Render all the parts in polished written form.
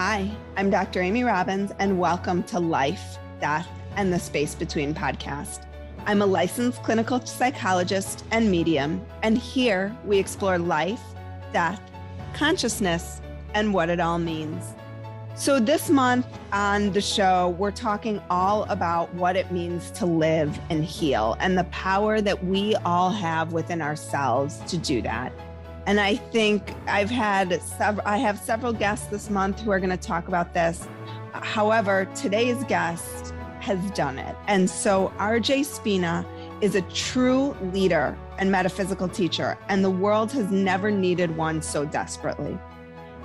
Hi, I'm Dr. Amy Robbins, and welcome to Life, Death, and the Space Between podcast. I'm a licensed clinical psychologist and medium, and here we explore life, death, consciousness, and what it all means. So this month on the show, we're talking all about what it means to live and heal and the power that we all have within ourselves to do that. And I think I have several guests this month who are going to talk about this. However, today's guest has done it. And so RJ Spina is a true leader and metaphysical teacher, and the world has never needed one so desperately.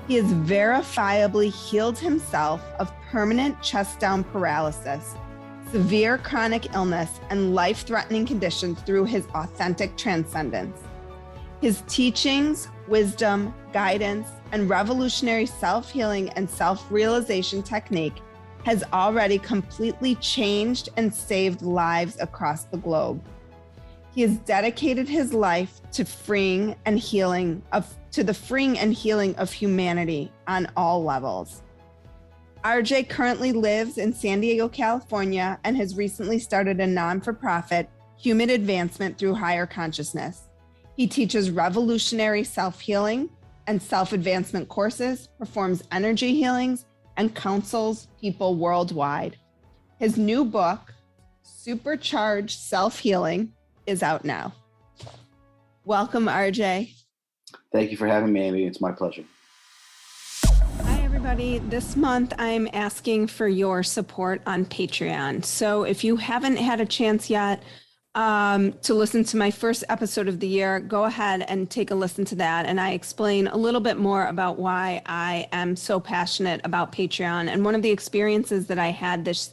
He has verifiably healed himself of permanent chest down paralysis, severe chronic illness, and life-threatening conditions through his authentic transcendence. His teachings, wisdom, guidance, and revolutionary self-healing and self-realization technique has already completely changed and saved lives across the globe. He has dedicated his life to the freeing and healing of humanity on all levels. RJ currently lives in San Diego, California, and has recently started a non-for-profit human advancement through higher consciousness. He teaches revolutionary self-healing and self-advancement courses, performs energy healings, and counsels people worldwide. His new book, Supercharged Self-Healing, is out now. Welcome, RJ. Thank you for having me, Amy. It's my pleasure. Hi, everybody. This month, I'm asking for your support on Patreon. So if you haven't had a chance yet to listen to my first episode of the year, go ahead and take a listen to that. And I explain a little bit more about why I am so passionate about Patreon. And one of the experiences that I had this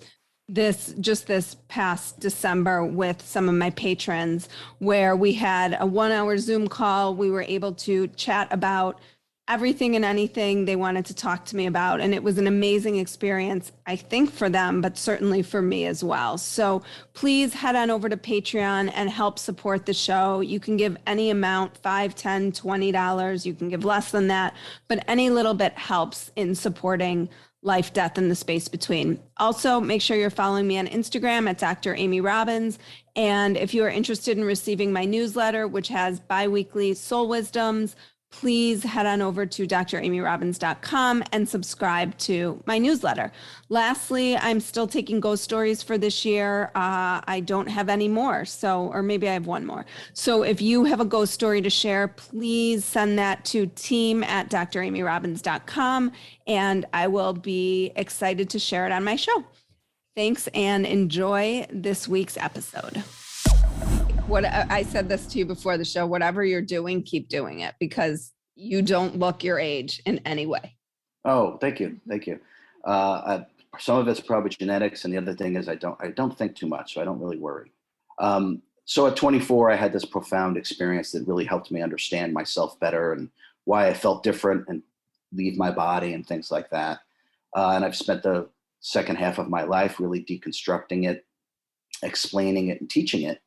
past December with some of my patrons, where we had a 1-hour Zoom call. We were able to chat about everything and anything they wanted to talk to me about. And it was an amazing experience, I think, for them, but certainly for me as well. So please head on over to Patreon and help support the show. You can give any amount, $5, $10, $20. You can give less than that, but any little bit helps in supporting Life, Death, and the Space Between. Also, make sure you're following me on Instagram at Dr. Amy Robbins. And if you are interested in receiving my newsletter, which has bi-weekly soul wisdoms, please head on over to dramyrobbins.com and subscribe to my newsletter. Lastly, I'm still taking ghost stories for this year. I don't have any more, or maybe I have one more. So if you have a ghost story to share, please send that to team@dramyrobbins.com, and I will be excited to share it on my show. Thanks, and enjoy this week's episode. What I said this to you before the show, whatever you're doing, keep doing it, because you don't look your age in any way. Oh, thank you. Thank you. Some of it's probably genetics. And the other thing is I don't think too much, so I don't really worry. So at 24, I had this profound experience that really helped me understand myself better and why I felt different and leave my body and things like that. And I've spent the second half of my life really deconstructing it, explaining it, and teaching it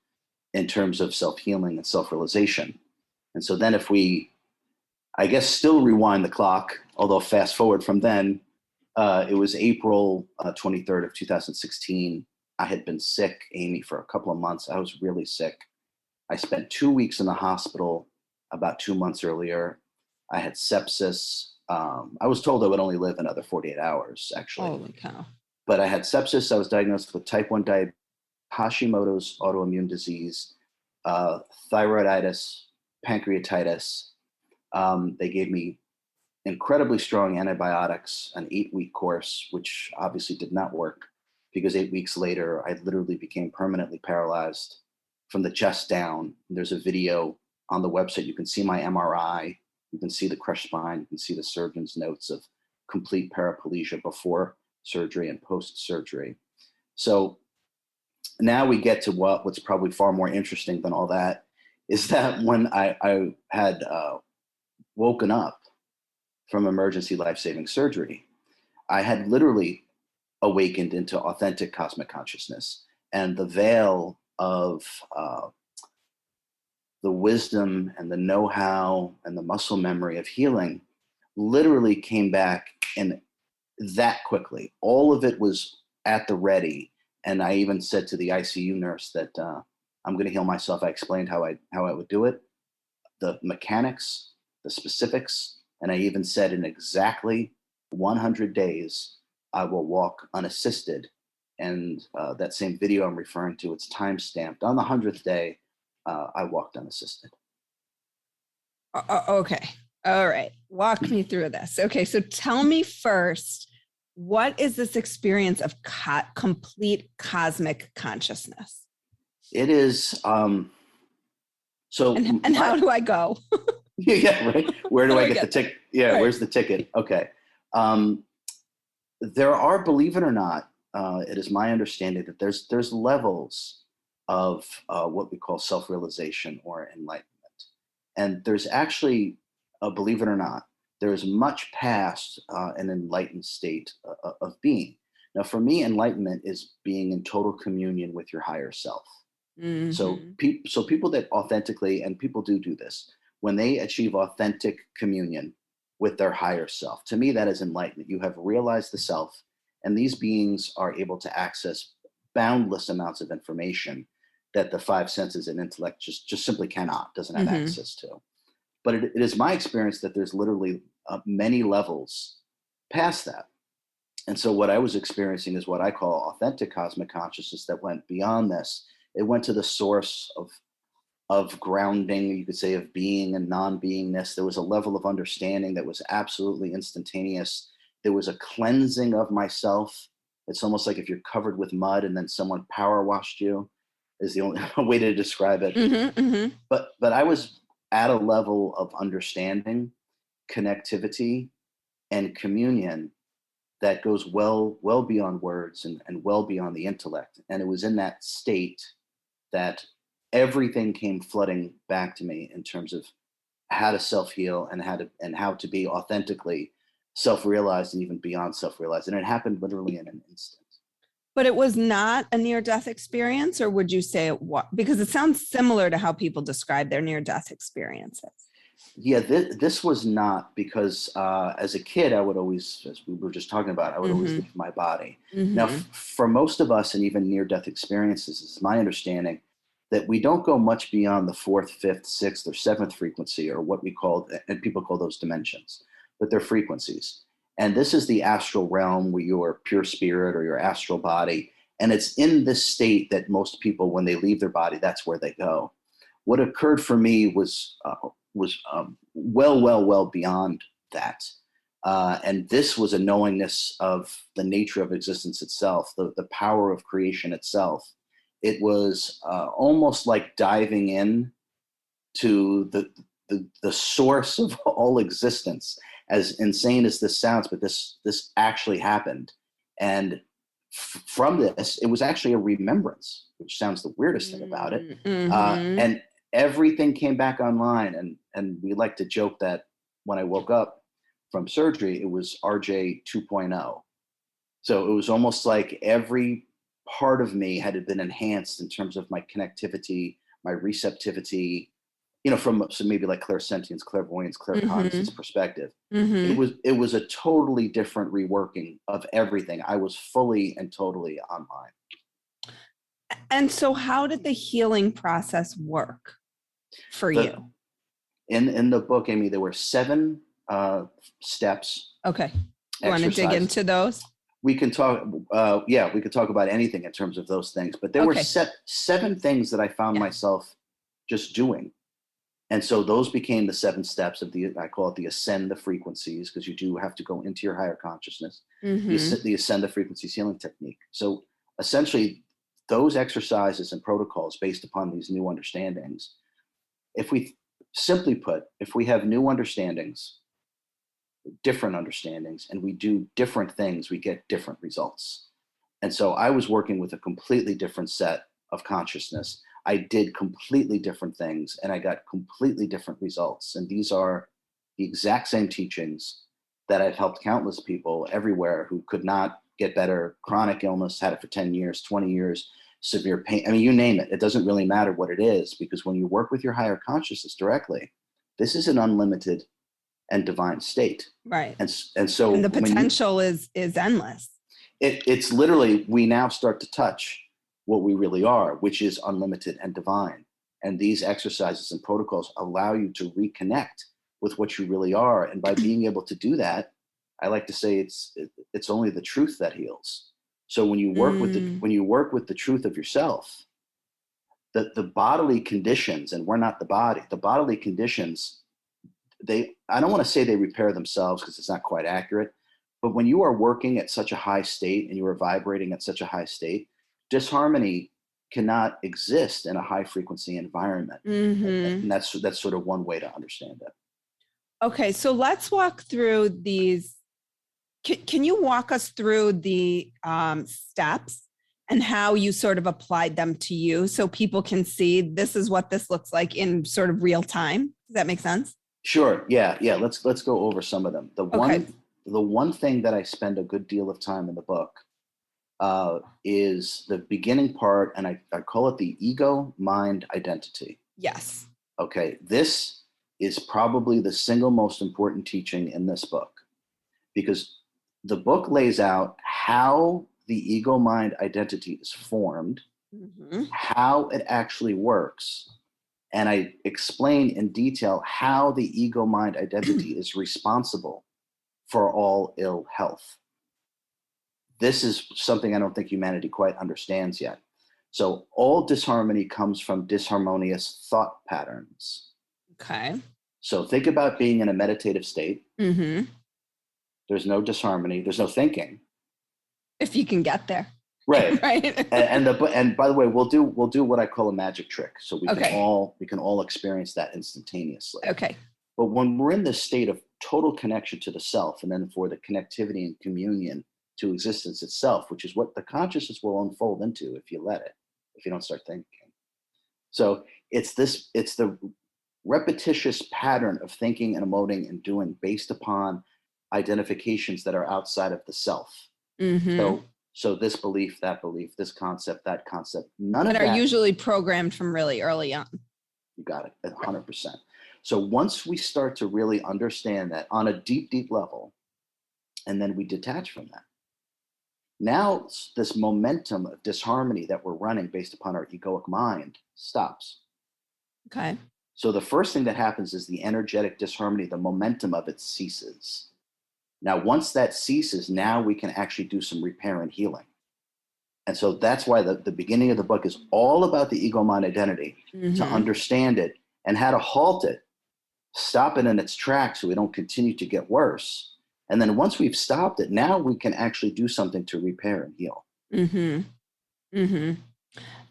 in terms of self-healing and self-realization. And so then if we, I guess, still rewind the clock, although fast forward from then, it was April 23rd of 2016. I had been sick, Amy, for a couple of months. I was really sick. I spent 2 weeks in the hospital about 2 months earlier. I had sepsis. I was told I would only live another 48 hours, actually. Holy cow. But I had sepsis. I was diagnosed with type 1 diabetes, Hashimoto's autoimmune disease, thyroiditis, pancreatitis. They gave me incredibly strong antibiotics, an 8-week course, which obviously did not work, because 8 weeks later, I literally became permanently paralyzed from the chest down. There's a video on the website. You can see my MRI. You can see the crushed spine. You can see the surgeon's notes of complete paraplegia before surgery and post-surgery. So now we get to what's probably far more interesting than all that, is that when I had woken up from emergency life-saving surgery, I had literally awakened into authentic cosmic consciousness, and the veil of the wisdom and the know-how and the muscle memory of healing literally came back in that quickly. All of it was at the ready. And I even said to the ICU nurse that I'm going to heal myself. I explained how I would do it, the mechanics, the specifics. And I even said in exactly 100 days, I will walk unassisted. And that same video I'm referring to, it's time stamped. On the 100th day, I walked unassisted. Okay. All right. Walk me through this. Okay. So tell me first, what is this experience of complete cosmic consciousness? It is. So and how do I go? Yeah, right. Where do I get the ticket? Yeah, right. Where's the ticket? Okay. There are, believe it or not, it is my understanding that there's levels of what we call self-realization or enlightenment. And there's actually, believe it or not, there is much past an enlightened state of being. Now, for me, enlightenment is being in total communion with your higher self. Mm-hmm. So people that authentically, and people do this, when they achieve authentic communion with their higher self, to me, that is enlightenment. You have realized the self, and these beings are able to access boundless amounts of information that the five senses and intellect just simply doesn't have access to. But it is my experience that there's literally many levels past that. And so what I was experiencing is what I call authentic cosmic consciousness that went beyond this. It went to the source of grounding, you could say, of being and non-beingness. There was a level of understanding that was absolutely instantaneous. There was a cleansing of myself. It's almost like if you're covered with mud and then someone power washed you, is the only way to describe it. But I was at a level of understanding, connectivity, and communion that goes well beyond words and well beyond the intellect. And it was in that state that everything came flooding back to me in terms of how to self-heal and how to be authentically self-realized and even beyond self-realized. And it happened literally in an instant. But it was not a near-death experience, or would you say it was? Because it sounds similar to how people describe their near-death experiences. Yeah, this was not, because as a kid, I would always, as we were just talking about, I would always leave my body. Now, for most of us, and even near-death experiences, it's my understanding that we don't go much beyond the fourth, fifth, sixth, or seventh frequency, or what we call, and people call those dimensions, but they're frequencies. And this is the astral realm, where your pure spirit or your astral body. And it's in this state that most people, when they leave their body, that's where they go. What occurred for me was well beyond that. And this was a knowingness of the nature of existence itself, the power of creation itself. It was almost like diving in to the source of all existence. As insane as this sounds, but this actually happened. And from this, it was actually a remembrance, which sounds the weirdest thing about it. And everything came back online. And we like to joke that when I woke up from surgery, it was RJ 2.0. So it was almost like every part of me had been enhanced in terms of my connectivity, my receptivity, from maybe like clairsentience, clairvoyance, claircognizance perspective. It was a totally different reworking of everything. I was fully and totally online. And so how did the healing process work for you? In the book, Amy, there were 7 steps. Okay. You want to dig into those? We can talk. We could talk about anything in terms of those things, but there were 7 things that I found myself just doing. And so those became the 7 steps of I call it the ascend the frequencies, because you do have to go into your higher consciousness, the ascend the frequencies healing technique. So essentially those exercises and protocols based upon these new understandings, if we simply put, if we have new understandings, different understandings, and we do different things, we get different results. And so I was working with a completely different set of consciousness. I did completely different things, and I got completely different results. And these are the exact same teachings that I've helped countless people everywhere who could not get better, chronic illness, had it for 10 years, 20 years, severe pain. I mean, you name it. It doesn't really matter what it is, because when you work with your higher consciousness directly, this is an unlimited and divine state. Right. And so the potential is endless. It's literally, we now start to touch what we really are, which is unlimited and divine. And these exercises and protocols allow you to reconnect with what you really are. And by being able to do that, I like to say it's only the truth that heals. So when you work with the truth of yourself, the bodily conditions, and we're not the body, the bodily conditions, I don't want to say they repair themselves because it's not quite accurate, but when you are working at such a high state and you are vibrating at such a high state, disharmony cannot exist in a high frequency environment. And that's sort of one way to understand it. Okay, so let's walk through these. Can you walk us through the steps and how you sort of applied them to you so people can see this is what this looks like in sort of real time? Does that make sense? Sure. Yeah. Let's go over some of them. The one thing that I spend a good deal of time in the book is the beginning part, and I call it the ego mind identity. Yes. Okay. This is probably the single most important teaching in this book, because the book lays out how the ego mind identity is formed, how it actually works. And I explain in detail how the ego mind identity is responsible for all ill health. This is something I don't think humanity quite understands yet. So all disharmony comes from disharmonious thought patterns. Okay. So think about being in a meditative state. There's no disharmony. There's no thinking. If you can get there. Right. Right. and by the way, we'll do what I call a magic trick. So we can all experience that instantaneously. Okay. But when we're in this state of total connection to the self, and then for the connectivity and communion to existence itself, which is what the consciousness will unfold into if you let it, if you don't start thinking. So it's the repetitious pattern of thinking and emoting and doing based upon identifications that are outside of the self. So this belief, this concept, that concept, none of that. And are usually programmed from really early on. You got it, 100%. So once we start to really understand that on a deep, deep level, and then we detach from that, now this momentum of disharmony that we're running based upon our egoic mind stops. Okay. So the first thing that happens is the energetic disharmony, the momentum of it ceases. Now, once that ceases, now we can actually do some repair and healing. And so that's why the beginning of the book is all about the ego mind identity, to understand it and how to halt it, stop it in its tracks so we don't continue to get worse. And then once we've stopped it, now we can actually do something to repair and heal.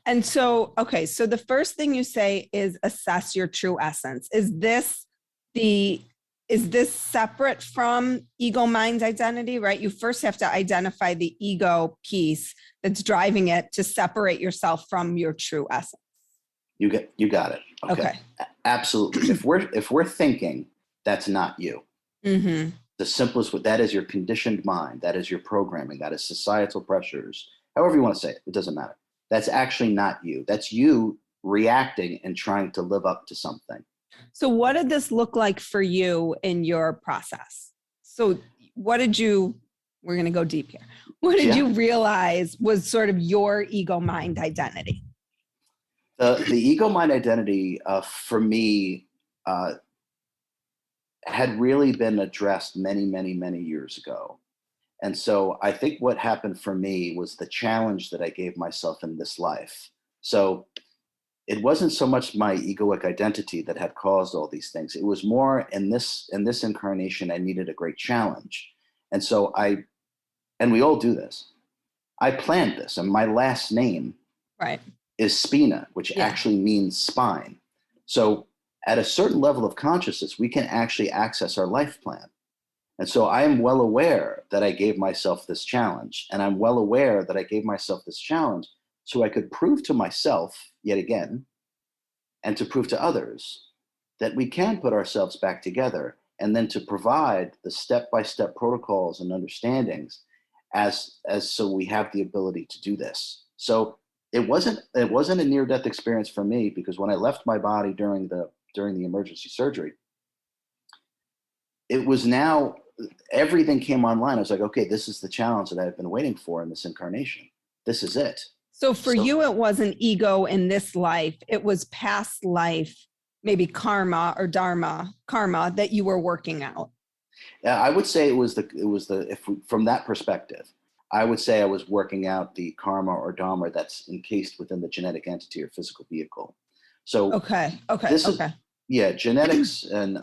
And so, okay, so the first thing you say is assess your true essence. Is this separate from ego mind identity, right? You first have to identify the ego piece that's driving it to separate yourself from your true essence. You got it. Okay. Absolutely. If we're thinking, that's not you. The simplest, that is your conditioned mind. That is your programming. That is societal pressures. However you want to say it, it doesn't matter. That's actually not you. That's you reacting and trying to live up to something. So what did this look like for you in your process? So we're going to go deep here. What did you realize was sort of your ego mind identity? The ego mind identity for me had really been addressed many, many, many years ago. And so I think what happened for me was the challenge that I gave myself in this life. So it wasn't so much my egoic identity that had caused all these things. It was more in this incarnation, I needed a great challenge. And so and we all do this. I planned this, and my last name is Spina, which actually means spine. So at a certain level of consciousness, we can actually access our life plan. And so I am well aware that I gave myself this challenge, and I'm well aware that I gave myself this challenge so I could prove to myself, yet again, and to prove to others that we can put ourselves back together, and then to provide the step-by-step protocols and understandings as so we have the ability to do this. So it wasn't a near-death experience for me, because when I left my body during the emergency surgery, it was now everything came online. I was like, okay, this is the challenge that I've been waiting for in this incarnation. This is it. So for you, it wasn't ego in this life. It was past life, maybe karma or karma that you were working out. Yeah, I would say it was from that perspective, I would say I was working out the karma or dharma that's encased within the genetic entity or physical vehicle. So okay. Genetics and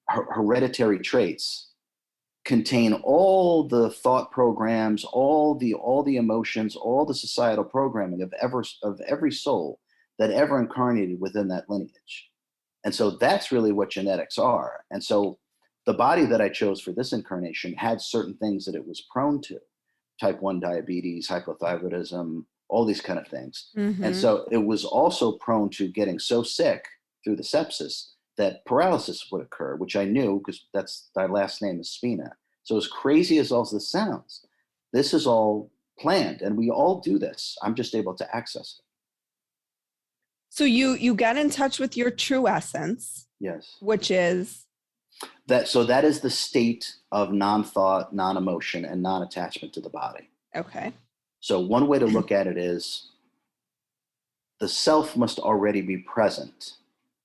hereditary traits contain all the thought programs, all the emotions, all the societal programming of every soul that ever incarnated within that lineage. And so that's really what genetics are. And so the body that I chose for this incarnation had certain things that it was prone to: type 1 diabetes, hypothyroidism, all these kind of things. Mm-hmm. And so it was also prone to getting so sick through the sepsis that paralysis would occur, which I knew because my last name is Spina. So as crazy as all this sounds, this is all planned, and we all do this. I'm just able to access it. So you got in touch with your true essence. Yes. Which is? So that is the state of non-thought, non-emotion, and non-attachment to the body. Okay. So one way to look at it is the self must already be present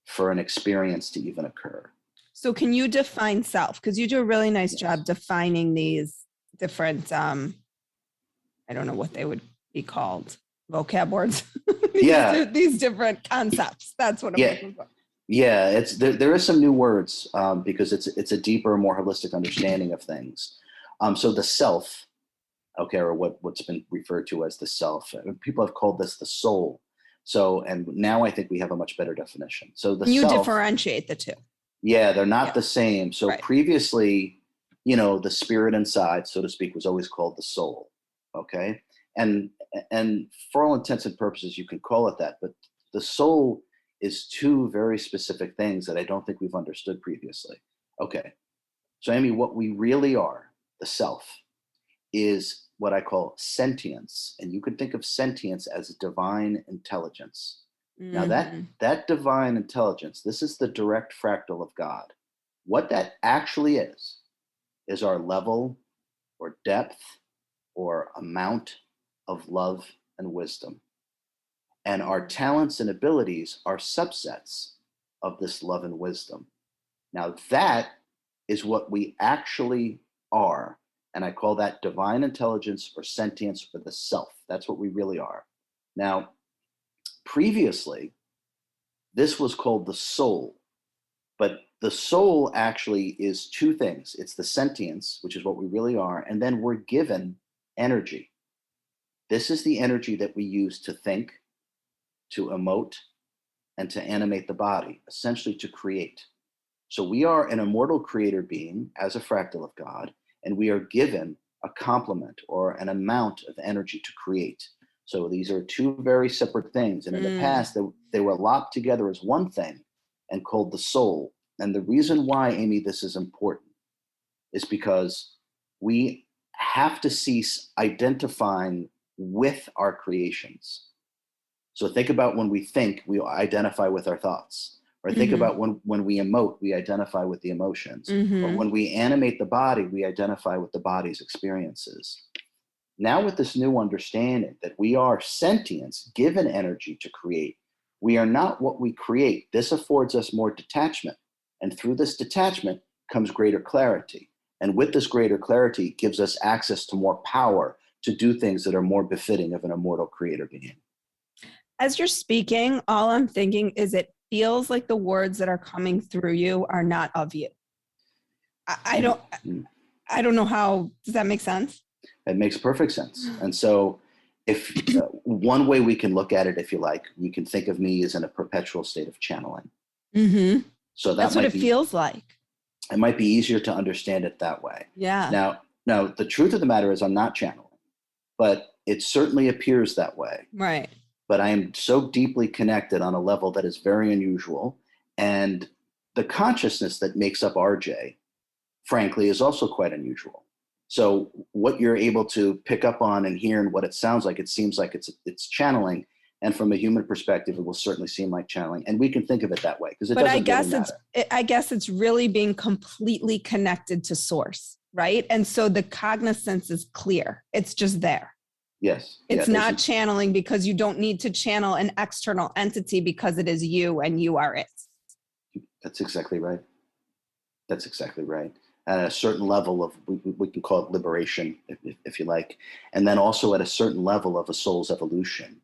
for an experience to even occur. So can you define self? Because you do a really nice job defining these different, I don't know what they would be called, vocab words. These different concepts. That's what I'm looking for. Yeah, there is some new words because it's a deeper, more holistic understanding of things. So the self, okay, or what's been referred to as the self. People have called this the soul. So, and now I think we have a much better definition. So the you self, differentiate the two. Yeah, they're not the same. So previously, the spirit inside, so to speak, was always called the soul. Okay, and for all intents and purposes, you can call it that, but the soul is two very specific things that I don't think we've understood previously. Okay, so Amy, what we really are, the self, is what I call sentience. And you can think of sentience as divine intelligence. Mm-hmm. Now that divine intelligence, this is the direct fractal of God. What that actually is our level or depth or amount of love and wisdom. And our talents and abilities are subsets of this love and wisdom. Now that is what we actually are. And I call that divine intelligence or sentience or the self. That's what we really are. Now, previously, this was called the soul. But the soul actually is two things. It's the sentience, which is what we really are. And then we're given energy. This is the energy that we use to think, to emote, and to animate the body, essentially to create. So we are an immortal creator being as a fractal of God, and we are given a complement or an amount of energy to create. So these are two very separate things. And in the past, they were locked together as one thing and called the soul. And the reason why, Amy, this is important is because we have to cease identifying with our creations. So think about when we think, we identify with our thoughts. Or think about when we emote, we identify with the emotions. Or when we animate the body, we identify with the body's experiences. Now with this new understanding that we are sentience, given energy to create, we are not what we create. This affords us more detachment. And through this detachment comes greater clarity. And with this greater clarity gives us access to more power to do things that are more befitting of an immortal creator being. As you're speaking, all I'm thinking is it feels like the words that are coming through you are not of you. I don't know how, does that make sense? It makes perfect sense. And so if one way we can look at it, if you like, we can think of me as in a perpetual state of channeling. So that's what it feels like. It might be easier to understand it that way. Yeah. Now the truth of the matter is I'm not channeling, but it certainly appears that way. Right. But I am so deeply connected on a level that is very unusual. And the consciousness that makes up RJ, frankly, is also quite unusual. So what you're able to pick up on and hear and what it sounds like, it seems like it's channeling. And from a human perspective, it will certainly seem like channeling. And we can think of it that way because it But doesn't really matter. I guess it's really being completely connected to source, right? And so the cognizance is clear. It's just there. Yes. It's not channeling, because you don't need to channel an external entity because it is you and you are it. That's exactly right. That's exactly right. At a certain level of, we can call it liberation, if you like. And then also at a certain level of a soul's evolution,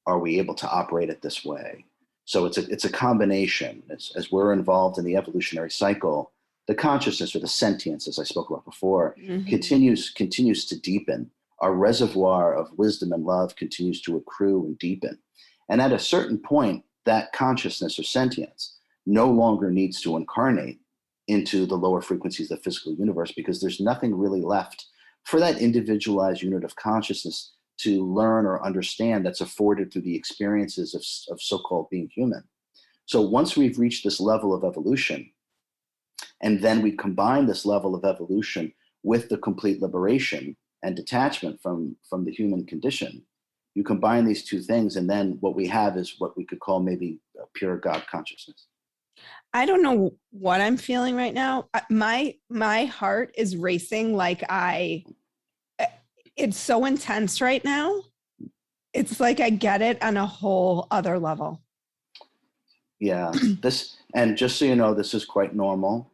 are we able to operate it this way? So it's a combination. As we're involved in the evolutionary cycle, the consciousness, or the sentience, as I spoke about before, continues to deepen. Our reservoir of wisdom and love continues to accrue and deepen. And at a certain point, that consciousness or sentience no longer needs to incarnate into the lower frequencies of the physical universe, because there's nothing really left for that individualized unit of consciousness to learn or understand that's afforded through the experiences of so-called being human. So once we've reached this level of evolution, and then we combine this level of evolution with the complete liberation and detachment from the human condition, you combine these two things, and then what we have is what we could call maybe a pure God consciousness. I don't know what I'm feeling right now. My heart is racing like it's so intense right now. It's like I get it on a whole other level. Yeah, and just so you know, this is quite normal.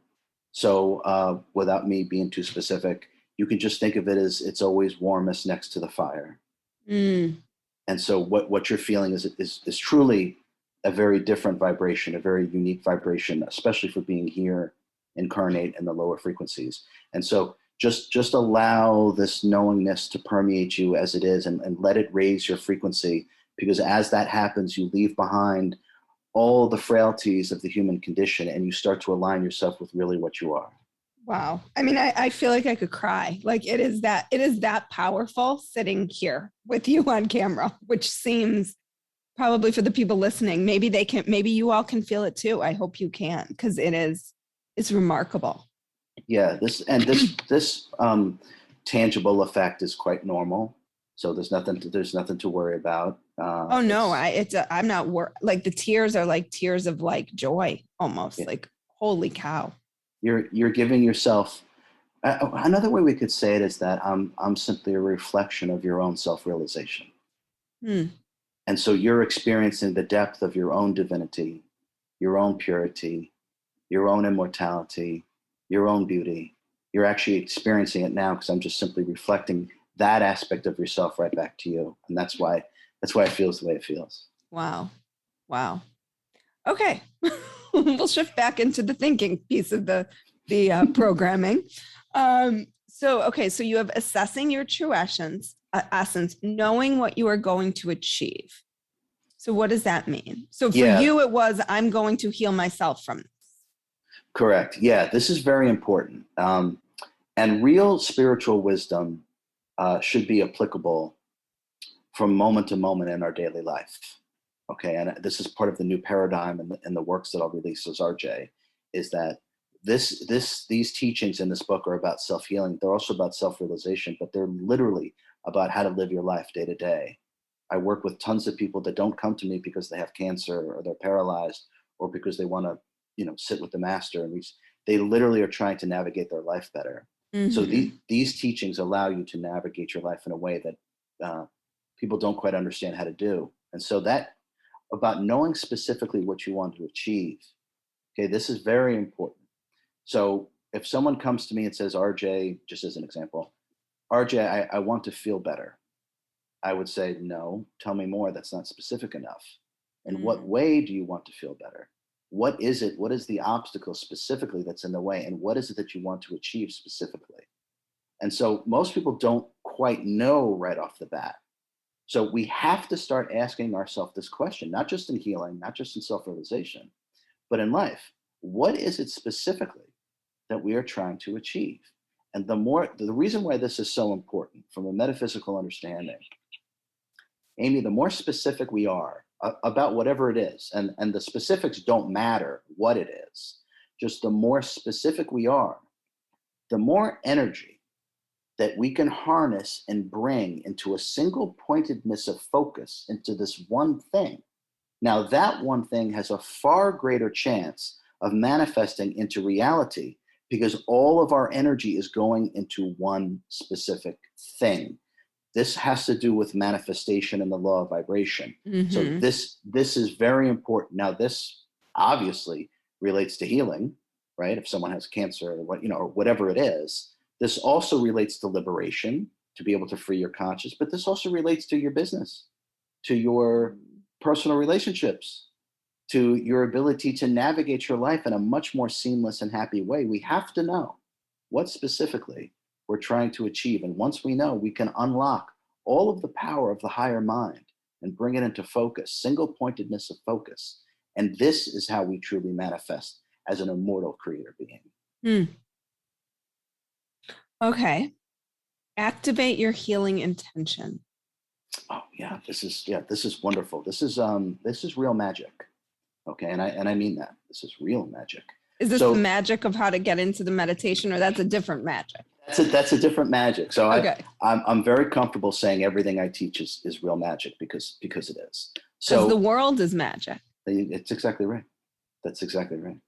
So without me being too specific, you can just think of it as it's always warmest next to the fire. And so what you're feeling is truly a very different vibration, a very unique vibration, especially for being here incarnate in the lower frequencies. And so just allow this knowingness to permeate you as it is, and let it raise your frequency, because as that happens, you leave behind all the frailties of the human condition and you start to align yourself with really what you are. Wow. I mean, I feel like I could cry. Like it is that powerful sitting here with you on camera, which seems, probably for the people listening, maybe you all can feel it too. I hope you can, because it's remarkable. Yeah, this tangible effect is quite normal. So there's nothing to worry about. Oh no, I'm not like the tears are like tears of like joy almost. Yeah. Like holy cow. You're giving yourself. Another way we could say it is that I'm simply a reflection of your own self-realization. And so you're experiencing the depth of your own divinity, your own purity, your own immortality, your own beauty. You're actually experiencing it now, because I'm just simply reflecting that aspect of yourself right back to you. And that's why it feels the way it feels. Wow. Okay. We'll shift back into the thinking piece of the programming. So you have assessing your true essence, knowing what you are going to achieve. So what does that mean? So for you, it was, I'm going to heal myself from this. Correct. Yeah, this is very important. And real spiritual wisdom should be applicable from moment to moment in our daily life. Okay, and this is part of the new paradigm and the works that I'll release as RJ, is that these teachings in this book are about self-healing. They're also about self-realization, but they're literally about how to live your life day to day. I work with tons of people that don't come to me because they have cancer or they're paralyzed or because they want to, sit with the master. And they literally are trying to navigate their life better. So these teachings allow you to navigate your life in a way that people don't quite understand how to do. And so that about knowing specifically what you want to achieve. Okay, this is very important. So if someone comes to me and says, RJ, just as an example, RJ, I want to feel better. I would say, no, tell me more. That's not specific enough. In what way do you want to feel better? What is it? What is the obstacle specifically that's in the way? And what is it that you want to achieve specifically? And so most people don't quite know right off the bat. So we have to start asking ourselves this question, not just in healing, not just in self-realization, but in life. What is it specifically that we are trying to achieve? And the reason why this is so important from a metaphysical understanding, Amy, the more specific we are about whatever it is, and the specifics don't matter what it is, just the more specific we are, the more energy that we can harness and bring into a single pointedness of focus into this one thing. Now, that one thing has a far greater chance of manifesting into reality because all of our energy is going into one specific thing. This has to do with manifestation and the law of vibration. So this is very important. Now, this obviously relates to healing, right? If someone has cancer or what, or whatever it is, this also relates to liberation, to be able to free your conscious, but this also relates to your business, to your personal relationships, to your ability to navigate your life in a much more seamless and happy way. We have to know what specifically we're trying to achieve. And once we know, we can unlock all of the power of the higher mind and bring it into focus, single pointedness of focus. And this is how we truly manifest as an immortal creator being. Okay. Activate your healing intention. Oh yeah, this is wonderful. This is real magic. Okay, and I mean that. This is real magic. Is this the magic of how to get into the meditation, or that's a different magic? That's a different magic. So okay. I'm very comfortable saying everything I teach is real magic because it is. So the world is magic. It's exactly right. That's exactly right.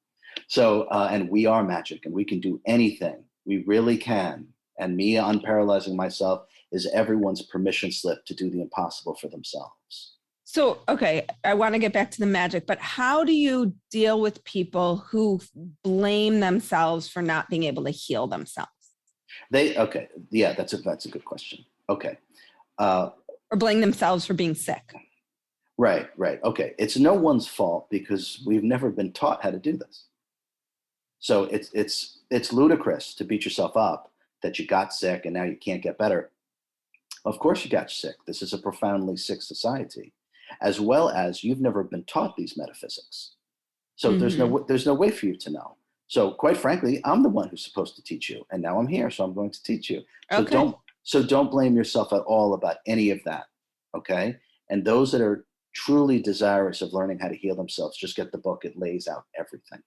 So and we are magic, and we can do anything. We really can. And me unparalyzing myself is everyone's permission slip to do the impossible for themselves. So, okay, I want to get back to the magic, but how do you deal with people who blame themselves for not being able to heal themselves? Yeah, that's a good question. Okay. Or blame themselves for being sick. Right. Okay. It's no one's fault because we've never been taught how to do this. So it's ludicrous to beat yourself up that you got sick and now you can't get better. Of course you got sick. This is a profoundly sick society, as well as you've never been taught these metaphysics. So there's no way for you to know. So quite frankly, I'm the one who's supposed to teach you, and now I'm here, so I'm going to teach you. So don't blame yourself at all about any of that, okay? And those that are truly desirous of learning how to heal themselves, just get the book. It lays out everything.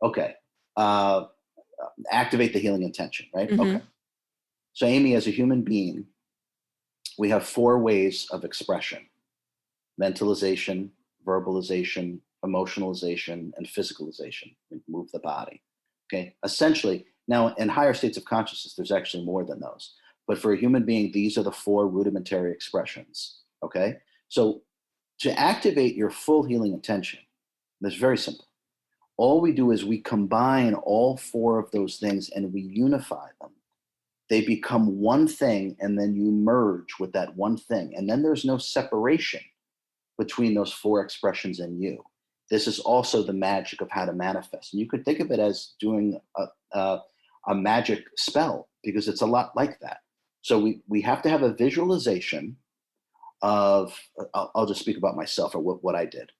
Okay. Activate the healing intention, right? Okay. So Amy, as a human being, we have 4 ways of expression: mentalization, verbalization, emotionalization, and physicalization. We move the body. Okay. Essentially, now in higher states of consciousness, there's actually more than those. But for a human being, these are the 4 rudimentary expressions. Okay. So to activate your full healing intention, that's very simple. All we do is we combine all 4 of those things and we unify them. They become one thing, and then you merge with that one thing. And then there's no separation between those 4 expressions in you. This is also the magic of how to manifest. And you could think of it as doing a magic spell, because it's a lot like that. So we have to have a visualization of, I'll just speak about myself or what I did.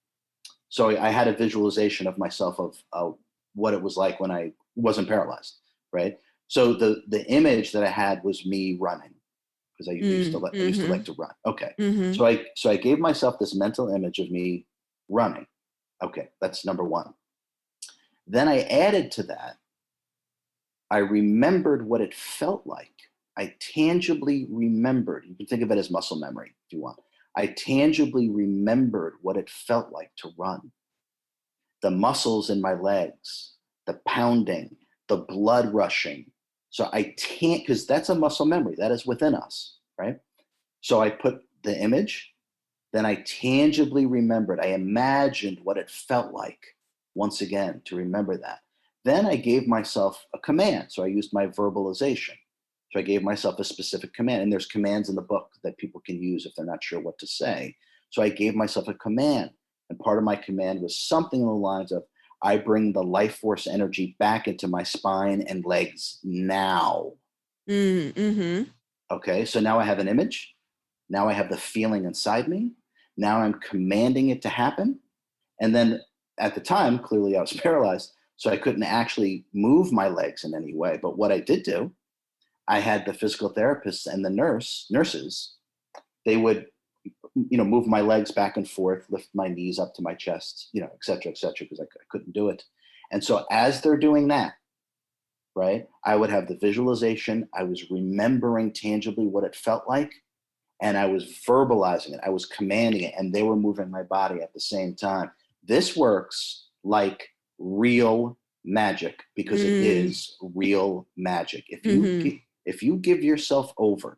So I had a visualization of myself of what it was like when I wasn't paralyzed, right? So the image that I had was me running, because I used to like to run. Okay. So I gave myself this mental image of me running. Okay, that's number 1. Then I added to that, I remembered what it felt like. I tangibly remembered. You can think of it as muscle memory if you want. I tangibly remembered what it felt like to run. The muscles in my legs, the pounding, the blood rushing. So I can't, because that's a muscle memory that is within us, right? So I put the image, then I tangibly remembered. I imagined what it felt like once again to remember that. Then I gave myself a command. So I used my verbalization. So I gave myself a specific command, and there's commands in the book that people can use if they're not sure what to say. So I gave myself a command, and part of my command was something along the lines of, I bring the life force energy back into my spine and legs now. Okay, so now I have an image. Now I have the feeling inside me. Now I'm commanding it to happen. And then at the time, clearly I was paralyzed, so I couldn't actually move my legs in any way. But what I did do, I had the physical therapists and the nurses, they would, move my legs back and forth, lift my knees up to my chest, et cetera, because I couldn't do it. And so as they're doing that, right? I would have the visualization. I was remembering tangibly what it felt like, and I was verbalizing it. I was commanding it, and they were moving my body at the same time. This works like real magic because it is real magic. If you give yourself over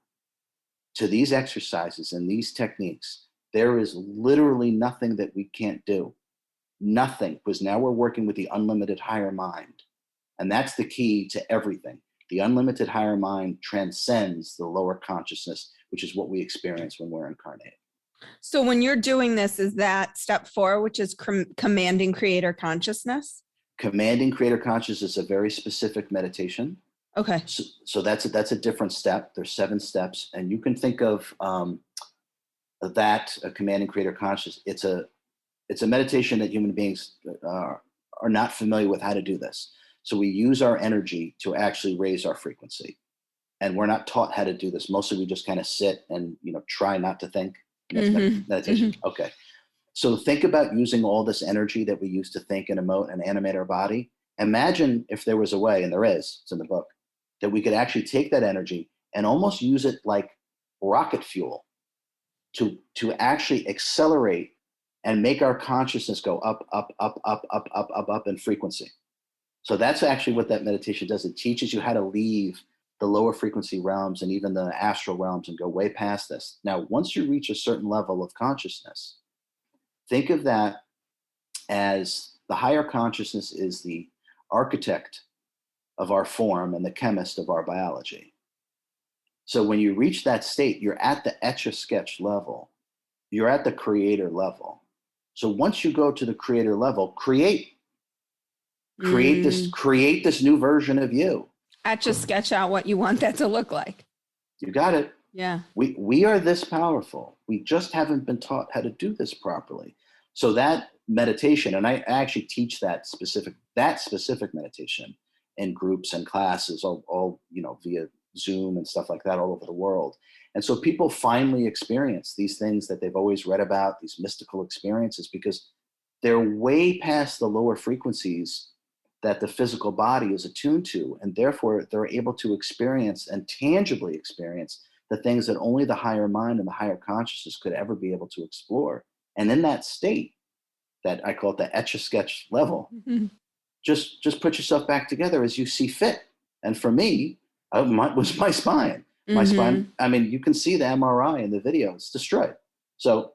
to these exercises and these techniques, there is literally nothing that we can't do. Nothing, because now we're working with the unlimited higher mind. And that's the key to everything. The unlimited higher mind transcends the lower consciousness, which is what we experience when we're incarnated. So when you're doing this, is that step 4, which is commanding creator consciousness? Commanding creator consciousness is a very specific meditation. Okay. So that's a different step. There's 7 steps, and you can think of that commanding creator consciousness. It's a meditation that human beings are not familiar with how to do this. So we use our energy to actually raise our frequency, and we're not taught how to do this. Mostly, we just kind of sit and try not to think. That's meditation. Okay. So think about using all this energy that we use to think and emote and animate our body. Imagine if there was a way, and there is, it's in the book, that we could actually take that energy and almost use it like rocket fuel to actually accelerate and make our consciousness go up, up, up, up, up, up, up, up in frequency. So that's actually what that meditation does. It teaches you how to leave the lower frequency realms and even the astral realms and go way past this. Now, once you reach a certain level of consciousness, think of that as the higher consciousness is the architect of our form and the chemist of our biology. So when you reach that state, you're at the etch-a-sketch level. You're at the creator level. So once you go to the creator level, create this new version of you. Sketch out what you want that to look like. You got it. Yeah. We are this powerful. We just haven't been taught how to do this properly. So that meditation, and I actually teach that specific meditation in groups and classes, all via Zoom and stuff like that all over the world. And so people finally experience these things that they've always read about, these mystical experiences, because they're way past the lower frequencies that the physical body is attuned to. And therefore, they're able to experience and tangibly experience the things that only the higher mind and the higher consciousness could ever be able to explore. And in that state, that I call it the etch-a-sketch level, just put yourself back together as you see fit. And for me, was my spine. My spine, I mean, you can see the MRI in the video, it's destroyed. So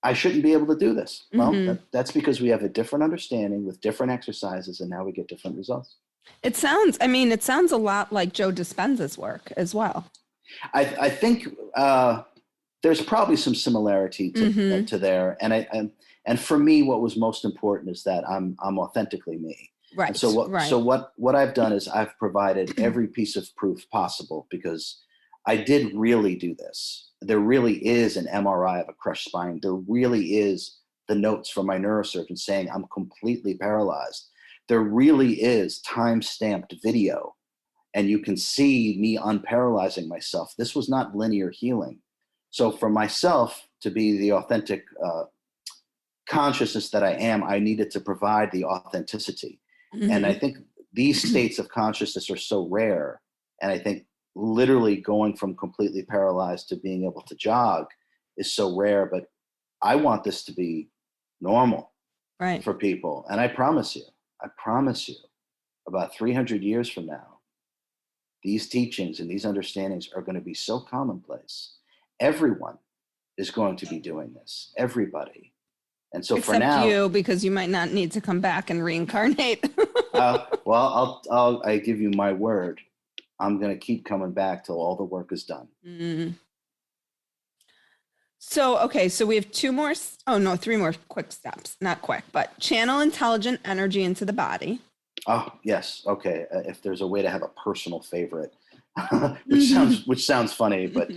I shouldn't be able to do this. Well, that's because we have a different understanding with different exercises, and now we get different results. It sounds a lot like Joe Dispenza's work as well. I think there's probably some similarity to there. And for me, what was most important is that I'm authentically me. Right. And so what I've done is I've provided every piece of proof possible, because I did really do this. There really is an MRI of a crushed spine. There really is the notes from my neurosurgeon saying I'm completely paralyzed. There really is time-stamped video, and you can see me unparalyzing myself. This was not linear healing. So for myself to be the authentic consciousness that I am, I needed to provide the authenticity. And I think these states of consciousness are so rare. And I think literally going from completely paralyzed to being able to jog is so rare. But I want this to be normal for people. And I promise you, about 300 years from now, these teachings and these understandings are going to be so commonplace. Everyone is going to be doing this. Everybody. And so except for now, you, because you might not need to come back and reincarnate. well, I give you my word. I'm going to keep coming back till all the work is done. So, okay, so we have 3 more quick steps. Not quick, but channel intelligent energy into the body. Oh, yes. Okay. If there's a way to have a personal favorite, which sounds funny, but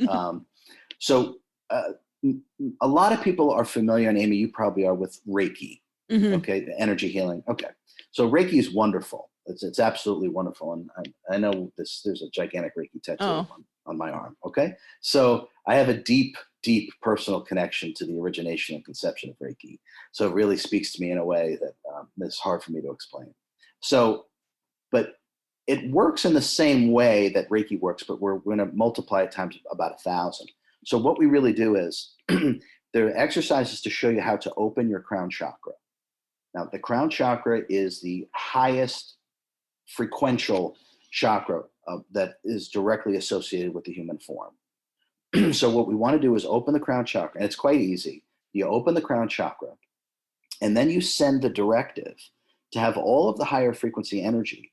a lot of people are familiar, and Amy, you probably are, with Reiki. Okay, energy healing. Okay, so Reiki is wonderful. It's absolutely wonderful, and I know this. There's a gigantic Reiki tattoo on my arm. Okay, so I have a deep personal connection to the origination and conception of Reiki. So it really speaks to me in a way that is hard for me to explain. So, but it works in the same way that Reiki works, but we're going to multiply it times about 1,000. So what we really do is there are exercises to show you how to open your crown chakra. Now, the crown chakra is the highest frequential chakra that is directly associated with the human form. So what we want to do is open the crown chakra, and it's quite easy. You open the crown chakra, and then you send the directive to have all of the higher frequency energy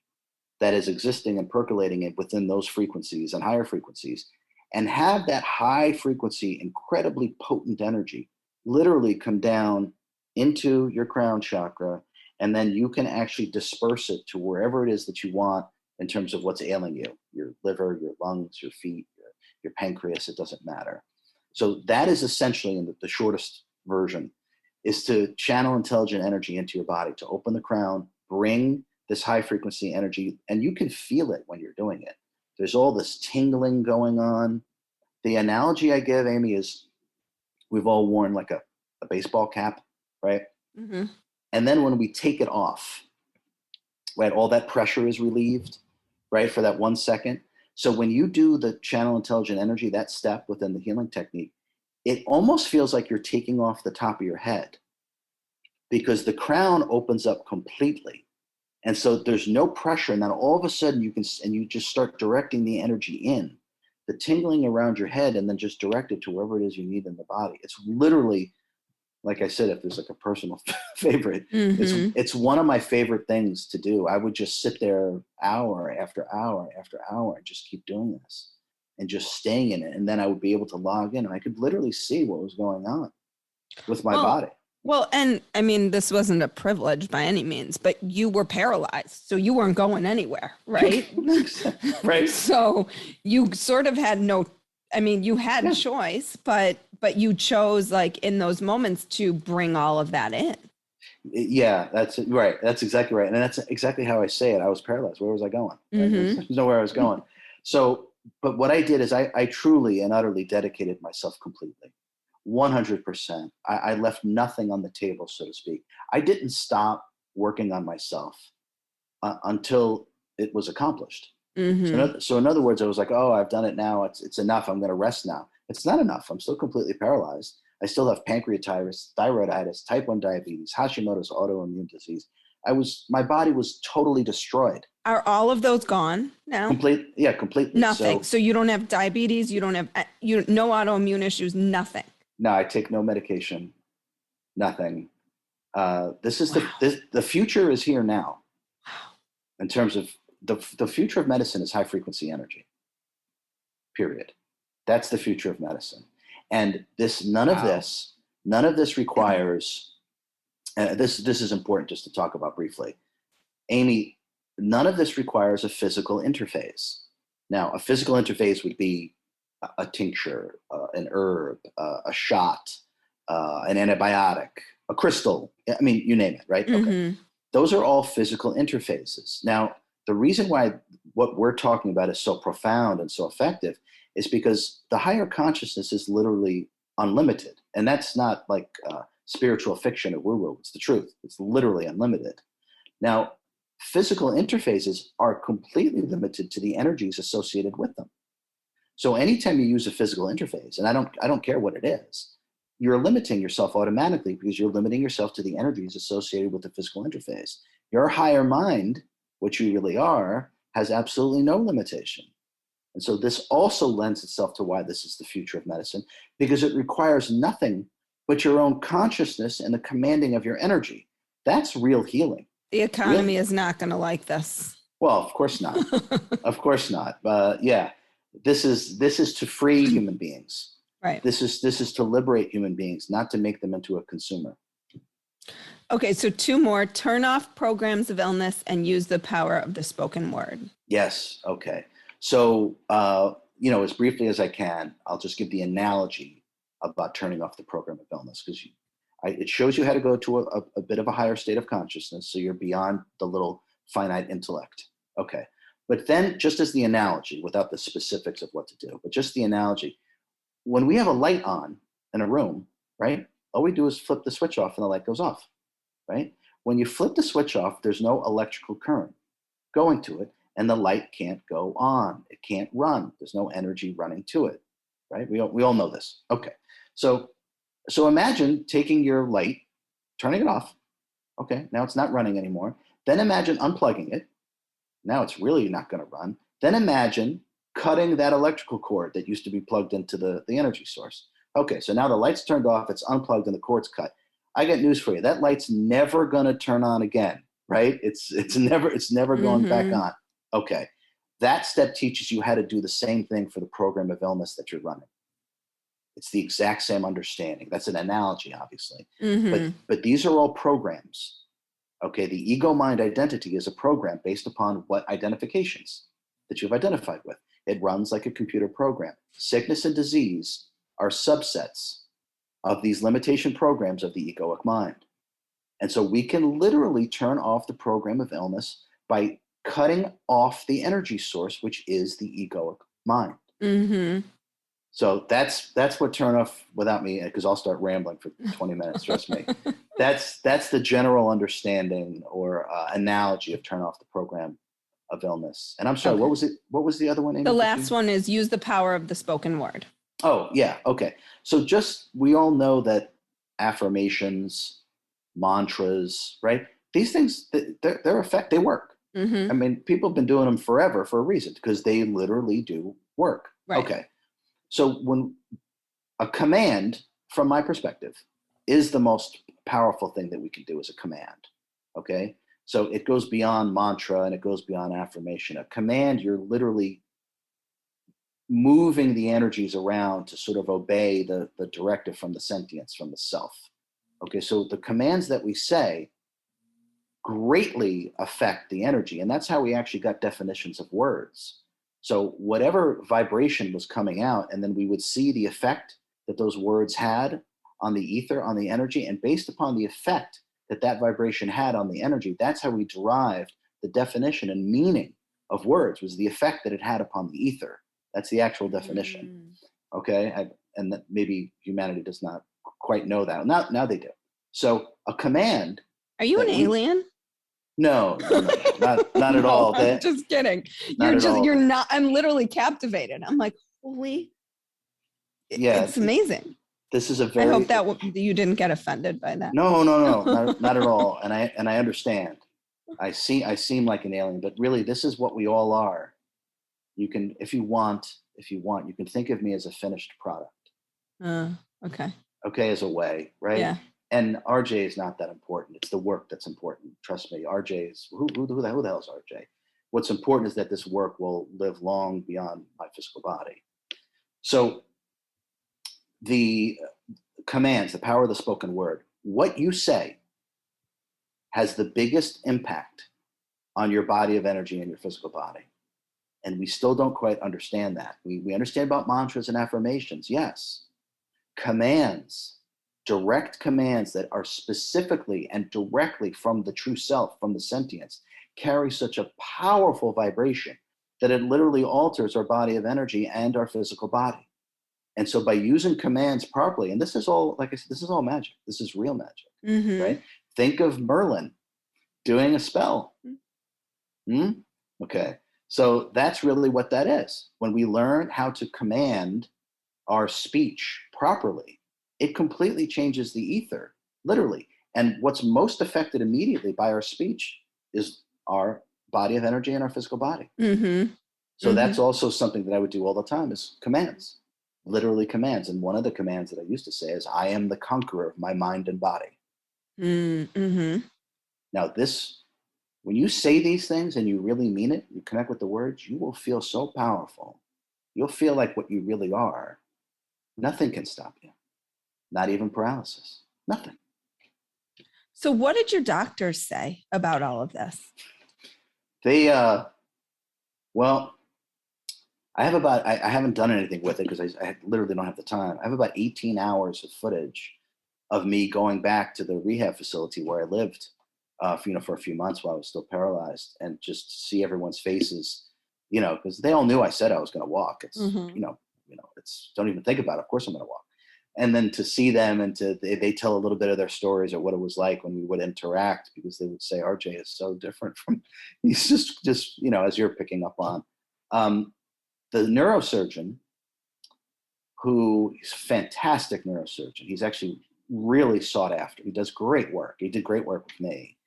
that is existing and percolating within those frequencies and higher frequencies, and have that high frequency, incredibly potent energy literally come down into your crown chakra, and then you can actually disperse it to wherever it is that you want in terms of what's ailing you, your liver, your lungs, your feet, your pancreas, it doesn't matter. So that is essentially, in the shortest version, is to channel intelligent energy into your body, to open the crown, bring this high frequency energy, and you can feel it when you're doing it. There's all this tingling going on. The analogy I give, Amy, is we've all worn like a baseball cap, right? Mm-hmm. And then when we take it off, right, all that pressure is relieved, right, for that 1 second. So when you do the channel intelligent energy, that step within the healing technique, it almost feels like you're taking off the top of your head, because the crown opens up completely. And so there's no pressure. And then all of a sudden you just start directing the energy in, the tingling around your head, and then just direct it to wherever it is you need in the body. It's literally, like I said, if there's like a personal favorite, Mm-hmm. it's one of my favorite things to do. I would just sit there hour after hour after hour and just keep doing this and just staying in it. And then I would be able to log in and I could literally see what was going on with my body. Well, and I mean, this wasn't a privilege by any means, but you were paralyzed, so you weren't going anywhere, right? Right. So you sort of had you had a choice, but you chose, like, in those moments, to bring all of that in. Yeah, that's right. That's exactly right. And that's exactly how I say it. I was paralyzed. Where was I going? Right? Mm-hmm. There's nowhere I was going. So, but what I did is I truly and utterly dedicated myself completely. 100%. I left nothing on the table, so to speak. I didn't stop working on myself until it was accomplished. Mm-hmm. So in other words, I was like, oh, I've done it now. It's enough. I'm going to rest now. It's not enough. I'm still completely paralyzed. I still have pancreatitis, thyroiditis, type 1 diabetes, Hashimoto's autoimmune disease. My body was totally destroyed. Are all of those gone now? Completely. Nothing. So you don't have diabetes. You don't have no autoimmune issues. Nothing. No, I take no medication. Nothing. This is Wow. the future is here now. Wow. In terms of the future of medicine is high frequency energy. Period. That's the future of medicine. And none of this requires. This is important just to talk about briefly, Amy. None of this requires a physical interface. Now, a physical interface would be a tincture, an herb, a shot, an antibiotic, a crystal. I mean, you name it, right? Mm-hmm. Okay. Those are all physical interfaces. Now, the reason why what we're talking about is so profound and so effective is because the higher consciousness is literally unlimited. And that's not like spiritual fiction or woo-woo. It's the truth. It's literally unlimited. Now, physical interfaces are completely limited to the energies associated with them. So anytime you use a physical interface, and I don't care what it is, you're limiting yourself automatically because you're limiting yourself to the energies associated with the physical interface. Your higher mind, which you really are, has absolutely no limitation. And so this also lends itself to why this is the future of medicine, because it requires nothing but your own consciousness and the commanding of your energy. That's real healing. The economy is not going to like this. Well, of course not. Of course not. Yeah, this is to free human beings. Right. This is to liberate human beings, not to make them into a consumer. Okay, so 2 more. Turn off programs of illness and use the power of the spoken word. Yes. Okay. So, as briefly as I can, I'll just give the analogy about turning off the program of illness, because it shows you how to go to a bit of a higher state of consciousness, so you're beyond the little finite intellect. Okay. But then, just as the analogy, without the specifics of what to do, but just the analogy, when we have a light on in a room, right, all we do is flip the switch off and the light goes off, right? When you flip the switch off, there's no electrical current going to it, and the light can't go on. It can't run. There's no energy running to it, right? We all know this. Okay. So imagine taking your light, turning it off. Okay, now it's not running anymore. Then imagine unplugging it. Now it's really not going to run. Then imagine cutting that electrical cord that used to be plugged into the energy source. Okay, so now the light's turned off, it's unplugged, and the cord's cut. I got news for you. That light's never going to turn on again, right? It's never going back on. Okay, that step teaches you how to do the same thing for the program of illness that you're running. It's the exact same understanding. That's an analogy, obviously. But these are all programs. Okay, the ego mind identity is a program based upon what identifications that you've identified with. It runs like a computer program. Sickness and disease are subsets of these limitation programs of the egoic mind. And so we can literally turn off the program of illness by cutting off the energy source, which is the egoic mind. So that's what turn off without me, because I'll start rambling for 20 minutes, trust me. That's the general understanding or analogy of turn off the program of illness. And I'm sorry, Okay. what was it? What was the other one? Amy, the last one is use the power of the spoken word. Oh, yeah. Okay. So we all know that affirmations, mantras, right? These things, they work. I mean, people have been doing them forever for a reason, because they literally do work. Right. Okay. So when a command, from my perspective, is the most powerful thing that we can do as a command. Okay. So it goes beyond mantra and it goes beyond affirmation. A command, you're literally moving the energies around to sort of obey the directive from the sentience, from the self. Okay. So the commands that we say greatly affect the energy. And that's how we actually got definitions of words. So whatever vibration was coming out, and then we would see the effect that those words had on the ether, on the energy, and based upon the effect that vibration had on the energy, that's how we derived the definition and meaning of words, was the effect that it had upon the ether. That's the actual definition. Okay, and that maybe humanity does not quite know that. Now they do. So a command. Are you an alien? No, not at all. I'm just kidding. You're not. I'm literally captivated. I'm like, holy. Yeah, it's amazing. This is a very. I hope that you didn't get offended by that. No, not at all. And I understand. I seem like an alien, but really, this is what we all are. You can, if you want, you can think of me as a finished product. Okay. Okay, as a way, right? Yeah. And RJ is not that important. It's the work that's important. Trust me. RJ is who the hell is RJ? What's important is that this work will live long beyond my physical body. So the commands, the power of the spoken word, what you say has the biggest impact on your body of energy and your physical body. And we still don't quite understand that. We understand about mantras and affirmations, yes. Commands, direct commands that are specifically and directly from the true self, from the sentience, carry such a powerful vibration that it literally alters our body of energy and our physical body. And so by using commands properly, and this is all, like I said, this is all magic. This is real magic, right? Think of Merlin doing a spell. Okay. So that's really what that is. When we learn how to command our speech properly, it completely changes the ether, literally. And what's most affected immediately by our speech is our body of energy and our physical body. So that's also something that I would do all the time, is commands, literally commands. And one of the commands that I used to say is, I am the conqueror of my mind and body. Now this, when you say these things and you really mean it, you connect with the words, you will feel so powerful. You'll feel like what you really are. Nothing can stop you. Not even paralysis. Nothing. So what did your doctors say about all of this? They, well, I haven't done anything with it because I literally don't have the time. I have about 18 hours of footage of me going back to the rehab facility where I lived, for a few months while I was still paralyzed, and just see everyone's faces, because they all knew I said I was going to walk. It's, it's, don't even think about it. Of course I'm going to walk. and then to see them and they tell a little bit of their stories or what it was like when we would interact, because they would say, RJ is so different from, he's just, as you're picking up on. The neurosurgeon, who is a fantastic neurosurgeon, he's actually really sought after. He does great work. He did great work with me.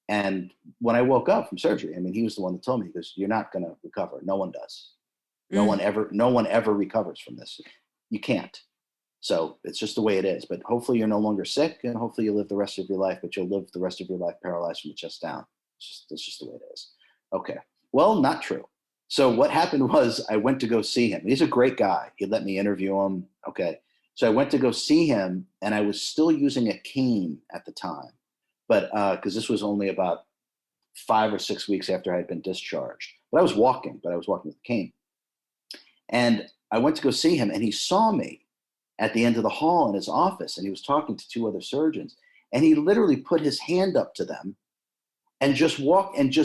And when I woke up from surgery, he was the one that told me, he goes, you're not going to recover. No one does. No one ever recovers from this. You can't. So it's just the way it is. But hopefully you're no longer sick, and hopefully you live the rest of your life, but you'll live the rest of your life paralyzed from the chest down. It's just the way it is. Okay. Well, not true. So what happened was I went to go see him. He's a great guy. He let me interview him. Okay. So I went to go see him, and I was still using a cane at the time, but because this was only about 5 or 6 weeks after I had been discharged. But I was walking with a cane. And I went to go see him, and he saw me at the end of the hall in his office, and he was talking to 2 other surgeons, and he literally put his hand up to them and just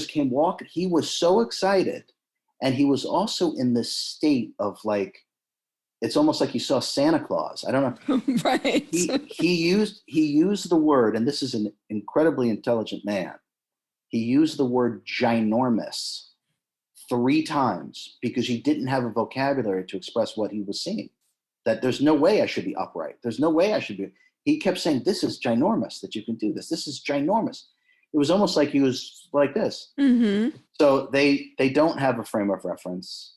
came walking. He was so excited. And he was also in this state of like, it's almost like you saw Santa Claus. I don't know. Right. He used the word, and this is an incredibly intelligent man. He used the word ginormous 3 times because he didn't have a vocabulary to express what he was seeing. That there's no way I should be upright. There's no way I should be. He kept saying, this is ginormous that you can do this. This is ginormous. It was almost like he was like this. Mm-hmm. So they don't have a frame of reference.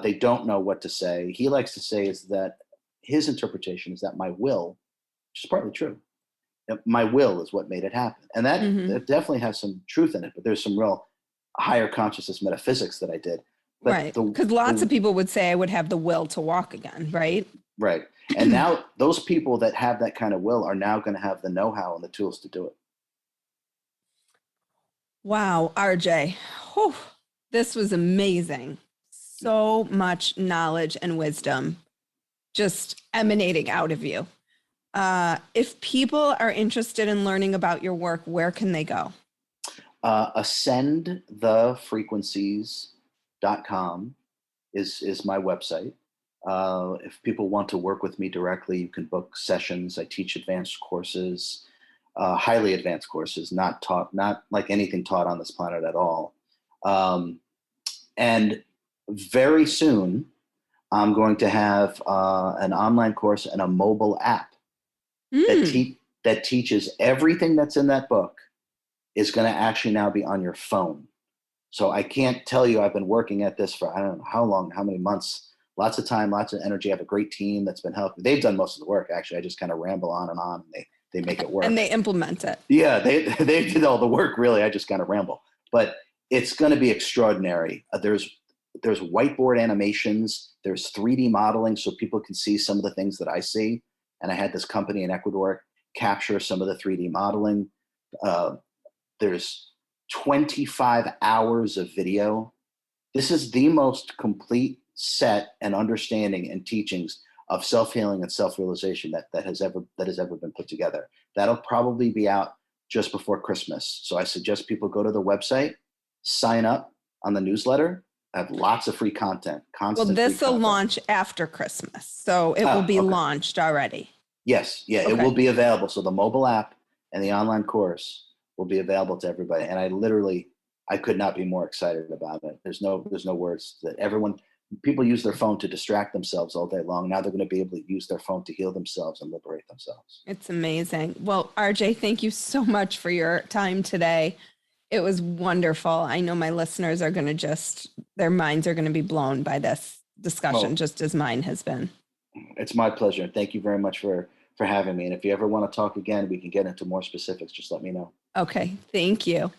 They don't know what to say. He likes to say is that his interpretation is that my will, which is partly true, my will is what made it happen. And that definitely has some truth in it, but there's some real higher consciousness metaphysics that I did. But right. Because lots of people would say I would have the will to walk again, right? Right. And now those people that have that kind of will are now going to have the know-how and the tools to do it. Wow, RJ. Whew, this was amazing. So much knowledge and wisdom just emanating out of you. If people are interested in learning about your work, where can they go? ascendthefrequencies.com is my website. If people want to work with me directly, you can book sessions. I teach advanced courses. Highly advanced courses, not like anything taught on this planet at all. And very soon, I'm going to have an online course and a mobile app that teaches everything that's in that book is going to actually now be on your phone. So I can't tell you, I've been working at this for I don't know how long, how many months, lots of time, lots of energy. I have a great team that's been helping. They've done most of the work. Actually, I just kind of ramble on and on. And they make it work. And they implement it. Yeah, they did all the work, really. I just kind of ramble. But it's going to be extraordinary. There's whiteboard animations. There's 3D modeling so people can see some of the things that I see. And I had this company in Ecuador capture some of the 3D modeling. There's 25 hours of video. This is the most complete set and understanding and teachings of self-healing and self-realization that has ever been put together. That'll probably be out just before Christmas. So I suggest people go to the website, sign up on the newsletter. I have lots of free content. Well, this will launch after Christmas, so it will be launched already. Yes, yeah, okay. It will be available. So the mobile app and the online course will be available to everybody. And I could not be more excited about it. There's no words. That people use their phone to distract themselves all day long. Now they're going to be able to use their phone to heal themselves and liberate themselves. It's amazing. Well, RJ, thank you so much for your time today. It was wonderful. I know my listeners are going to their minds are going to be blown by this discussion, just as mine has been. It's my pleasure. Thank you very much for having me. And if you ever want to talk again, we can get into more specifics. Just let me know. Okay. Thank you.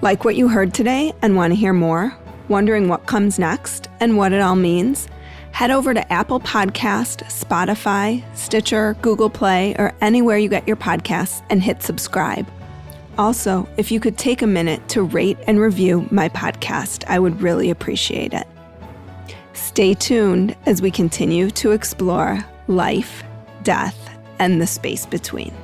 Like what you heard today and want to hear more? Wondering what comes next and what it all means? Head over to Apple Podcast, Spotify, Stitcher, Google Play, or anywhere you get your podcasts and hit subscribe. Also, if you could take a minute to rate and review my podcast, I would really appreciate it. Stay tuned as we continue to explore life, death, and the space between.